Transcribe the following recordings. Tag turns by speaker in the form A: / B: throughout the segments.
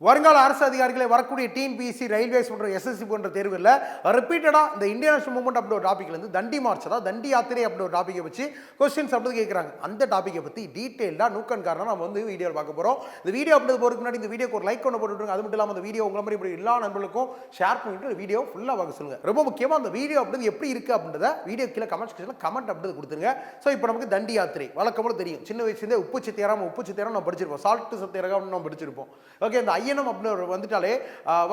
A: வருங்கால அரசு அதிகாரிகளை வரக்கூடிய டிஎன்பிஎஸ்சி ரயில்வேஸ் போன்ற எஸ்எஸ்சி போன்ற தேர்வில் ரிப்பீட்டடாக இந்த இந்தியன் நேஷனல் மூவ்மெண்ட் அப்படி ஒரு டாப்பிக்லேருந்து தண்டி மார்ச் அதாவது தண்டி யாத்திரை அப்படி ஒரு டாப்பிக்கை வச்சு கொஸ்டின்ஸ் அப்படி கேட்குறாங்க. அந்த டாப்பிக்கை பற்றி டீட்டெயிலாக நூக்கன் காரணம் நம்ம வந்து வீடியோவில் பார்க்க போகிறோம். இந்த வீடியோ அப்படி போகிறதுக்கு முன்னாடி இந்த வீடியோக்கு ஒரு லைக் ஒன்று போட்டுவிட்டுருங்க. அது மட்டும் இல்லாமல் அந்த வீடியோ உங்களை மாதிரி இப்படி எல்லா நண்பர்களுக்கும் ஷேர் பண்ணிட்டு வீடியோ ஃபுல்லாக பார்க்க சொல்லுங்கள். ரொம்ப முக்கியமாக அந்த வீடியோ அப்படி எப்படி இருக்குது அப்படின்றத வீடியோ கீழே கமெண்ட் செக்ஷனில் கமெண்ட் அப்படி கொடுத்துருங்க. ஸோ இப்போ நமக்கு தண்டி யாத்திரை வழக்கம்போல தெரியும். சின்ன வயசுலேருந்தே உப்பு சத்தியாரம் நம்ம படிச்சிருப்போம். சால்ட் சத்தியாகிரகம் நம்ம படிச்சிருப்போம். ஓகே, இந்த ஐயனம் அப்படின்னு வந்து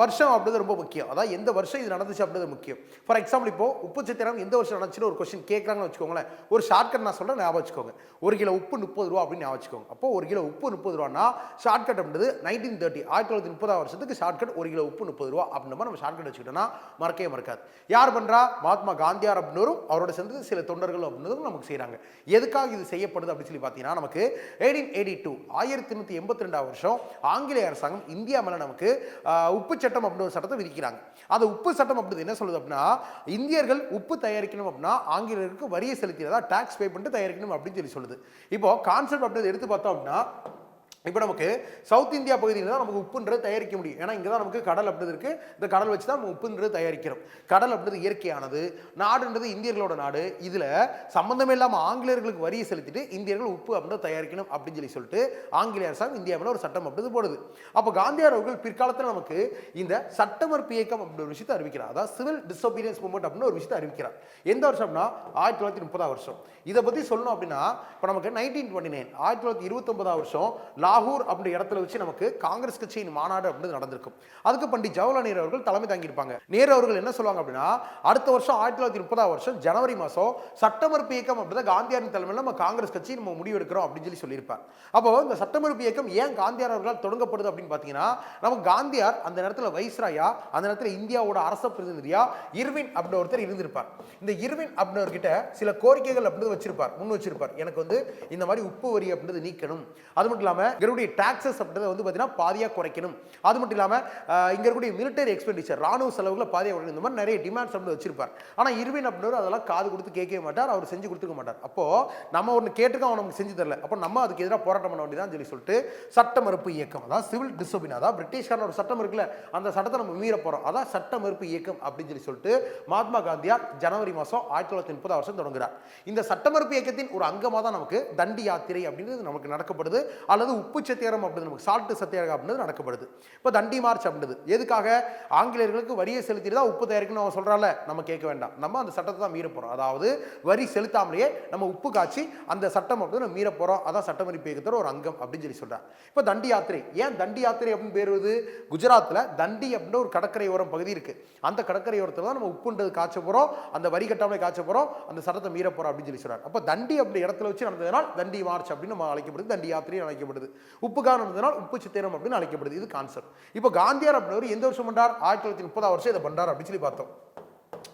A: வருஷம் அப்படிது ரொம்ப முக்கியம். அதாவது எந்த வருஷம் இது நடந்துச்சு அப்படிது முக்கியம். ஃபார் எக்ஸாம்பிள் இப்போ உப்பு சத்தியாகிரகம் எந்த வருஷம் நடந்துச்சுன்னு ஒரு கொஸ்டின் கேட்குறாங்கன்னு வச்சுக்கோங்களேன். ஒரு ஷார்ட்கட் நான் சொல்கிறேன், ஞாபகம் வச்சுக்கோங்க. 1 கிலோ உப்பு 30 ரூபா அப்படின்னு ஞாபகம் வச்சுக்கோங்க. அப்போ 1 கிலோ உப்பு 30 ரூபானா ஷார்ட்கட் அப்படிது 1930 1930 வருஷத்துக்கு ஷார்ட்கட் 1 கிலோ உப்பு 30 ரூபா அப்படின்னு நம்ம ஷார்ட்கட் வச்சுக்கிட்டோம்னா மறக்கவே மறக்காது. யார் பண்ணுறா? மகாத்மா காந்தியார் அப்படின்னும் அவரோட சேர்ந்து சில தொண்டர்கள் அப்படின்றதும் நமக்கு செய்கிறாங்க. எதுக்காக இது செய்யப்படுது அப்படின்னு சொல்லி பார்த்தீங்கன்னா, நமக்கு 1882 1882 வருஷம் ஆங்கிலேய அரசாங்கம் இந்தியா மேலே நமக்கு உப்பு சட்டம் அப்படின்னு ஒரு சட்டத்தை விதிக்கிறாங்க. அந்த உப்பு சட்டம் அப்படி என்ன சொல்லுது அப்படின்னா, இந்தியர்கள் உப்பு தயாரிக்கணும் அப்படின்னா ஆங்கிலேயருக்கு வரியை செலுத்தியதா டாக்ஸ் பே பண்ணிட்டு தயாரிக்கணும் அப்படின்னு சொல்லி சொல்லுது. இப்போ கான்செப்ட் அப்படி எடுத்து பார்த்தோம் அப்படின்னா, இப்போ நமக்கு சவுத் இந்தியா பகுதியில் தான் நமக்கு உப்புன்றது தயாரிக்க முடியும். ஏன்னா இங்கே தான் நமக்கு கடல் அப்படி இருக்குது. இந்த கடல் வச்சு தான் நம்ம உப்புன்றது தயாரிக்கிறோம். கடல் அப்படின்றது இயற்கையானது. நாடுன்றது இந்தியர்களோட நாடு. இதில் சம்மந்தமே இல்லாமல் ஆங்கிலேயர்களுக்கு வரியை செலுத்திட்டு இந்தியர்கள் உப்பு அப்படின்றத தயாரிக்கணும் அப்படின்னு சொல்லிட்டு ஆங்கிலேய அரசாங்கம் இந்தியாவில் ஒரு சட்டம் அப்படி போடுது. அப்போ காந்தியார் அவர்கள் பிற்காலத்தில் நமக்கு இந்த சட்டமறுப்பு இயக்கம் அப்படி ஒரு விஷயத்தை அறிவிக்கிறார். அதாவது சிவில் டிசோபீடியன்ஸ் மூவ்மெண்ட் அப்படின்னு ஒரு விஷயத்தை அறிவிக்கிறார். எந்த வருஷம்னா 1930 வருஷம். இதை பற்றி சொல்லணும் அப்படின்னா, இப்போ நமக்கு 1929 1929 வருஷம் லாகூர் அப்படின்ற இடத்துல வச்சு நமக்கு காங்கிரஸ் கட்சியின் மாநாடு அப்படின்னு நடந்திருக்கும். அதுக்கு பண்டிட் ஜவஹர்லால் நேரு அவர்கள் தலைமை தாங்கியிருப்பாங்க. நேரு அவர்கள் என்ன சொல்லுவாங்க அப்படின்னா, அடுத்த வருஷம் 1930 வருஷம் ஜனவரி மாதம் சட்டமறுப்பு இயக்கம் அப்படின்னா காந்தியாரின் தலைமையில் நம்ம காங்கிரஸ் கட்சி நம்ம முடிவெடுக்கிறோம் அப்படின்னு சொல்லியிருப்பார். அப்போ இந்த சட்டமறுப்பு இயக்கம் ஏன் காந்தியார் அவர்களால் தொடங்கப்படுது அப்படின்னு பார்த்தீங்கன்னா, நமக்கு காந்தியார் அந்த நேரத்தில் வைஸ்ராயா, அந்த நேரத்தில் இந்தியாவோட அரச பிரதிநிதியா இர்வின் அப்படின்னு ஒருத்தர் இருந்திருப்பார். இந்த இர்வின் அப்படின்றவர்கிட்ட சில கோரிக்கைகள் அப்படின்னு முன் வச்சிருப்பார். எனக்கு வந்து இந்த மாதிரி உப்பு வரி அப்படின்றது நீக்கணும். அது மட்டும் இல்லாமல் இவருடைய டாக்ஸஸ் அப்படின்றத வந்து பார்த்தீங்கன்னா பாதியாக குறைக்கணும். அது மட்டும் இல்லாமல் இங்கே இருக்கக்கூடிய மிலிட்டரி எக்ஸ்பெண்டிச்சர் ராணுவ செலவுகளை பாதியாக குறைக்கணும். இந்த மாதிரி நிறைய டிமாண்ட்ஸ் அப்படி வச்சிருப்பார். ஆனால் இர்வின் அப்படின்றவர் அதெல்லாம் காது கொடுத்து கேட்கவே மாட்டார். அவர் செஞ்சு கொடுத்துக்க மாட்டார். அப்போ நம்ம ஒன்று கேட்டுக்க அவன் நமக்கு செஞ்சு தரல, அப்போ நம்ம அதுக்கு எதிராக போராட்டம் பண்ண வேண்டியதான் சொல்லிட்டு சட்ட மறுப்பு இயக்கம், அதாவது சிவில் டிசோபின், அதாவது பிரிட்டிஷ்காரன் ஒரு சட்டம் இருக்குல்ல, அந்த சட்டத்தை நம்ம மீற போகிறோம், அதான் சட்ட மறுப்பு இயக்கம் அப்படின்னு சொல்லிட்டு மகாத்மா காந்தியார் ஜனவரி மாதம் 1930 வருஷம் தொடங்குகிறார். இந்த சட்ட மறுப்பு இயக்கத்தின் ஒரு அங்கமாக தான் நமக்கு தண்டி யாத்திரை அப்படின்றது நமக்கு நடக்கப்படுது. அல்லது உப்பு சத்தியாகிரகம் அப்படின்றது நமக்கு சால்ட் சத்தியாகிரகம் அப்படின்றது நடக்கப்படுது. இப்போ தண்டி மார்ச் அப்படின்றது எதுக்காக? ஆங்கிலேயர்களுக்கு வரியை செலுத்திட்டு தான் உப்பு தயாரிக்கணும் அவன் சொல்றால, நம்ம கேட்க வேண்டாம். நம்ம அந்த சட்டத்தை தான் மீற போறோம். அதாவது வரி செலுத்தாமலேயே நம்ம உப்பு காய்ச்சி அந்த சட்டம் அப்படின்னு நம்ம மீற போறோம். அதான் சட்டமறுப்பு இயக்கத்தோட ஒரு அங்கம் அப்படின்னு சொல்றாங்க. இப்போ தண்டி யாத்திரை ஏன் தண்டி யாத்திரை அப்படின்னு பேர் வருது? குஜராத்தில் தண்டி அப்படின்ற ஒரு கடற்கரையோரம் பகுதி இருக்கு. அந்த கடற்கரையோரத்தில் தான் நம்ம உப்புன்றது காய்ச்ச போறோம், அந்த வரி கட்டாமலே காய்ச்ச போறோம், அந்த சட்டத்தை மீற போறோம் அப்படின்னு சொல்றாங்க. அப்போ தண்டி அப்படி இடத்துல வச்சு நடந்ததுனால் தண்டி மார்ச் அப்படின்னு நம்ம அழைக்கப்படுது, தண்டி யாத்திரை அழைக்கப்படுது. உப்புக்கான நடந்ததுனால் உப்பு சித்திரம் அப்படின்னு அழைக்கப்படுது. இது கான்செப்ட். இப்போ காந்தியார் அப்படின்றவர் எந்த வருஷம் பண்றார்? 1930 வருஷம் இதை பண்றார் அப்படின்னு சொல்லி பார்த்தோம்.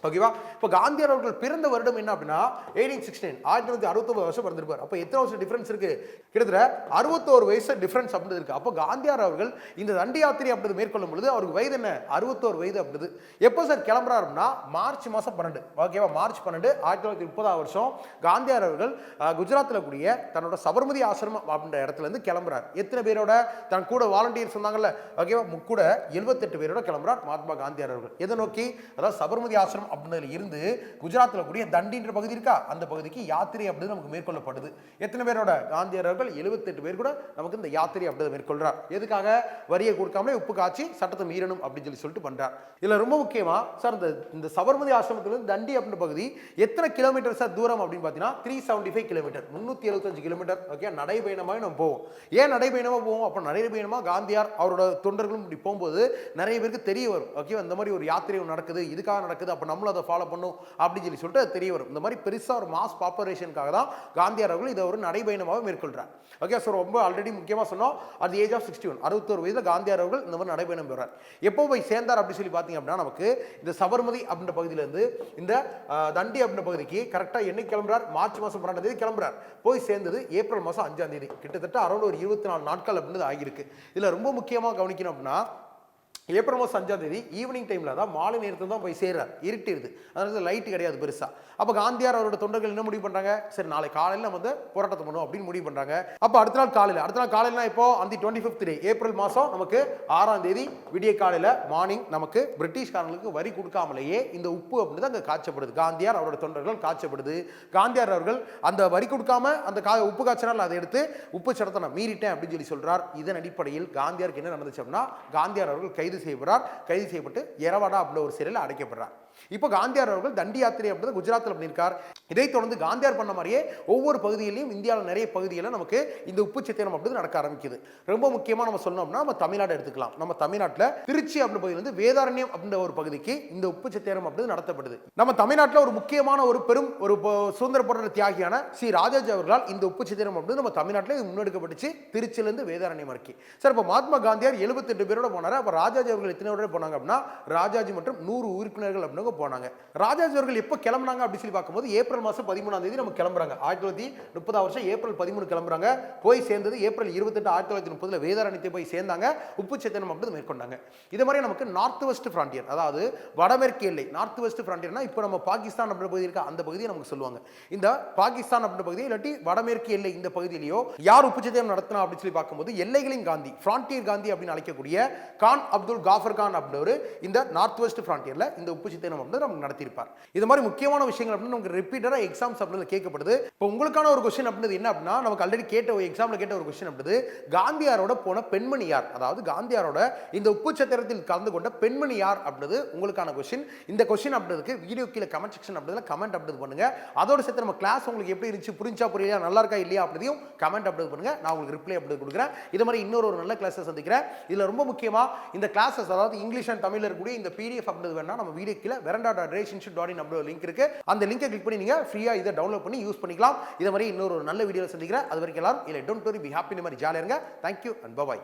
A: ஓகேவா? இப்போ காந்தியார் அவர்கள் பிறந்த வருடம் என்ன அப்படின்னா 1869 1969 வருஷம் பிறந்திருப்பார். அப்போ எத்தனை வருஷம் டிஃபரன்ஸ் இருக்கு? கிட்டத்தட்ட 61 வயசு டிஃபரன்ஸ் அப்படி இருக்கு. அப்போ காந்தியார் அவர்கள் இந்த தண்டி யாத்திரை அப்படி மேற்கொள்ளும் பொழுது அவருக்கு வயது என்ன? 61 வயது அப்படி. எப்போ சார் கிளம்புறாருன்னா மார்ச் மாதம் 12. ஓகேவா? மார்ச் 12 1930 வருஷம் காந்தியார் அவர்கள் குஜராத்தில் கூடிய தன்னோட சபர்மதி ஆசிரமம் அப்படின்ற இடத்துல இருந்து கிளம்புறார். எத்தனை பேரோட? தன் கூட வாலண்டியர் சொன்னாங்கல்ல, ஓகேவா, கூட 78 பேரோட கிளம்புறார் மகாத்மா காந்தியார் அவர்கள். எதை நோக்கி? அதாவது சபர்மதி ஆசிரமம் அப்படின்றதுல இருந்து குஜராத்தில் கூடிய தண்டின்ற பகுதி இருக்கா, அந்த பகுதிக்கு யாத்திரை அப்படின்னு நமக்கு மேற்கொள்ளப்படுது. எத்தனை பேரோட? காந்தியார் அவர்கள் 78 பேர் கூட நமக்கு இந்த யாத்திரை அப்படி மேற்கொள்றார். எதுக்காக? வரியை கொடுக்காமலே உப்பு காய்ச்சி சட்டத்தை மீறணும் அப்படின்னு சொல்லிட்டு பண்றார். இதுல ரொம்ப முக்கியமா சார், இந்த சபர்மதி ஆசிரமத்திலிருந்து தண்டி அப்படின்ற பகுதி எத்தனை கிலோமீட்டர் சார் தூரம் அப்படின்னு பார்த்தீங்கன்னா 375 கிலோமீட்டர், 375 கிலோமீட்டர். ஓகே, நடைபயணமாக நம்ம போவோம். ஏன் நடைபயணமாக போவோம்? அப்போ நடைபயணமாக காந்தியார் அவரோட தொண்டர்களும் இப்படி போகும்போது நிறைய பேருக்கு தெரிய வரும். ஓகே, இந்த மாதிரி ஒரு யாத்திரை நடக்குது, இதுக்காக நடக்குது, அப்போ நம்மளும் அதை ஃபாலோ பண்ணும் அப்படின்னு சொல்லிட்டு தெரிய வரும். இந்த மாதிரி பெருசாக ஒரு மாஸ் பாப்புலேஷனுக்காக தான் காந்தியார் அவர்கள் இதை ஒரு நடைபயணமாக மேற்கொள்றார். ஓகே, ஸோ ரொம்ப ஆல்ரெடி முக்கியமாக சொன்னோம், அட் ஏஜ் ஆஃப் 61 61 வயதில் காந்தியார் அவர்கள் இந்த மாதிரி நடைபயணம் பெறார். எப்போ போய் சேர்ந்தார் அப்படின்னு சொல்லி பார்த்தீங்க அப்படின்னா, நமக்கு இந்த சபர்மதி அப்படின்ற பகுதியிலேருந்து இந்த தண்டி அப்படின்ற பகுதிக்கு கரெக்டாக என்னைக்கு கிளம்புறார்? மார்ச் மாதம் 12ஆம் தேதி கிளம்புறார். போய் சேர்ந்தது ஏப்ரல் மாதம் 5ஆம் தேதி. கிட்டத்தட்ட அரௌண்ட் ஒரு 24 நாட்கள் அப்படின்றது ஆகியிருக்கு. இதில் ரொம்ப முக்கியமாக கவனிக்கணும் அப்படின்னா, ஏப்ரல் மாதம் 5ஆம் தேதி ஈவினிங் டைமில் தான் மாலை நேரத்தில் தான் போய் சேர்றார், இருட்டிடுது, அதனால லைட்டு கிடையாது பெருசாக. அப்போ காந்தியார் அவரோட தொண்டர்கள் என்ன முடிவு பண்ணுறாங்க, சரி நாளை காலையில் நம்ம வந்து போராட்டத்தை பண்ணுவோம் அப்படின்னு முடிவு பண்ணுறாங்க. அப்போ அடுத்த நாள் காலையில் இப்போ அந்த 25th டே ஏப்ரல் மாதம் நமக்கு 6ஆம் தேதி விடிய காலையில் மார்னிங் நமக்கு பிரிட்டிஷ்காரங்களுக்கு வரி கொடுக்காமலேயே இந்த உப்பு அப்படின்னு அங்கே காய்ச்சப்படுது. காந்தியார் அவரோட தொண்டர்கள் காய்ச்சப்படுது. காந்தியார் அவர்கள் அந்த வரி கொடுக்காம அந்த உப்பு காய்ச்சனால் அதை எடுத்து உப்பு சட்டத்தை நான் மீறிட்டேன் அப்படின்னு சொல்லி சொல்றார். இதன் அடிப்படையில் காந்தியாருக்கு என்ன நடந்துச்சு அப்படின்னா, காந்தியார் அவர்கள் கைது செய்யப்பட்டு எரவாடா அப்படின்ற ஒரு சிறையில் அடைக்கப்படுறார். இப்போ காந்தியார் அவர்கள் தண்டி யாத்திரை அப்படின்றது குஜராத்தில் பண்ணியிருக்கார். இதை தொடர்ந்து காந்தியார் பண்ண மாதிரியே ஒவ்வொரு பகுதியிலையும் இந்தியாவில் நிறைய பகுதிகளில் நமக்கு இந்த உப்பு சத்தியாகிரகம் அப்படின்றது நடக்க ஆரம்பிக்குது. ரொம்ப முக்கியமாக நம்ம சொல்லணும்னா நம்ம தமிழ்நாடு எடுத்துக்கலாம். நம்ம தமிழ்நாட்டில் திருச்சி அப்படின்ற பகுதியிலிருந்து வேதாரண்யம் அப்படின்ற ஒரு பகுதிக்கு இந்த உப்பு சத்தியாகிரகம் அப்படின்றது நடத்தப்படுது. நம்ம தமிழ்நாட்டில் ஒரு முக்கியமான ஒரு பெரும் ஒரு சுதந்திர போராட்ட தியாகியான ஸ்ரீ ராஜாஜி அவர்களால் இந்த உப்பு சத்தியாகிரகம் அப்படின்னு நம்ம தமிழ்நாட்டில் முன்னெடுக்கப்பட்டுச்சு, திருச்சியிலிருந்து வேதாரண்யம் வரைக்கும். சார் இப்போ மகாத்மா காந்தியார் 78 பேரோட போனார். அப்போ ராஜாஜி அவர்கள் எத்தனை பேரோட போனாங்க அப்படின்னா, ராஜாஜி மற்றும் 100 உறுப்பினர்கள் அப்படின்னு போனாங்க. ராஜாஜி அவர்கள் எப்போ கிளம்புனாங்க அப்படின்னு சொல்லி பார்க்கும்போது ஏப்ரல் மாதம் 13ஆம் தேதி நம்ம கிளம்புறாங்க. 1930 வருஷம் ஏப்ரல் 13 கிளம்புறாங்க. போய் சேர்ந்தது ஏப்ரல் 28 1930 வேதாரண்யத்தை போய் சேர்ந்தாங்க. உப்பு சத்தியாகிரகம் அப்படி மேற்கொண்டாங்க. இது மாதிரி நமக்கு நார்த் வெஸ்ட் ஃப்ரான்டியர், அதாவது வடமேற்கு எல்லை, நார்த் வெஸ்ட் ஃப்ரான்டியர்னா இப்போ நம்ம பாகிஸ்தான் அப்படின்ற பகுதி இருக்க அந்த பகுதியை நமக்கு சொல்லுவாங்க. இந்த பாகிஸ்தான் அப்படின்ற பகுதி இல்லாட்டி வடமேற்கு எல்லை இந்த பகுதியிலேயோ யார் உப்பு சத்தியாகிரகம் நடத்தினா அப்படின்னு சொல்லி பார்க்கும்போது எல்லைகளின் காந்தி, ஃப்ரான்டியர் காந்தி அப்படின்னு அழைக்கக்கூடிய கான் அப்துல் காஃபர் கான் அப்படின்ற இந்த நார்த் வெஸ்ட் ஃப்ரான்டியர்ல இந்த உப்பு சத்தியாகிரகம் நடத்தியிருப்பார். இது மாதிரி முக்கியமான விஷயங்கள் அப்படின்னு நமக்கு ரிப்பீட்டடா எக்ஸாம்ஸ் அப்படின்னு கேட்கப்படுது. இப்போ உங்களுக்கான ஒரு கொஸ்டின் அப்படின்றது என்ன அப்படின்னா, நமக்கு ஆல்ரெடி கேட்ட ஒரு எக்ஸாம்ல கேட்ட ஒரு கொஸ்டின் அப்படின்றது, காந்தியாரோட போன பெண்மணி யார், அதாவது காந்தியாரோட இந்த உப்பு சத்தியாகிரகத்தில் கலந்து கொண்ட பெண்மணி யார் அப்படின்றது உங்களுக்கான கொஸ்டின். இந்த கொஸ்டின் அப்படின்றதுக்கு வீடியோ கீழே கமெண்ட் செக்ஷன் அப்படின்றதுல கமெண்ட் அப்டேட் பண்ணுங்க. அதோட சேர்த்து நம்ம கிளாஸ் உங்களுக்கு எப்படி இருந்துச்சு, புரிஞ்சா புரியலையா, நல்லா இருக்கா இல்லையா அப்படிதையும் கமெண்ட் அப்டேட் பண்ணுங்க. நான் உங்களுக்கு ரிப்ளை அப்டேட் கொடுக்குறேன். இது மாதிரி இன்னொரு நல்ல கிளாஸை சந்திக்கிறேன். இதுல ரொம்ப முக்கியமா இந்த கிளாஸஸ், அதாவது இங்கிலீஷ் அண்ட் தமிழ்ல இருக்கக்கூடிய இந்த PDF அப்படின்றது வேணா நம்ம வீடியோ கீழே veranda.relationship.in அப்படிங்கிற லிங்க் இருக்கு. அந்த லிங்கை கிளிக் பண்ணி நீங்க ஃப்ரீயா இதை டவுன்லோட் பண்ணி யூஸ் பண்ணிக்கலாம். இதே மாதிரி இன்னொரு நல்ல வீடியோல சந்திக்கிறேன். அது வரைக்கும் எல்லாரும் இல்லை டோன்ட் வரி, பி ஹாப்பி, இந்த மாதிரி ஜாலியா இருங்க. Thank you and by.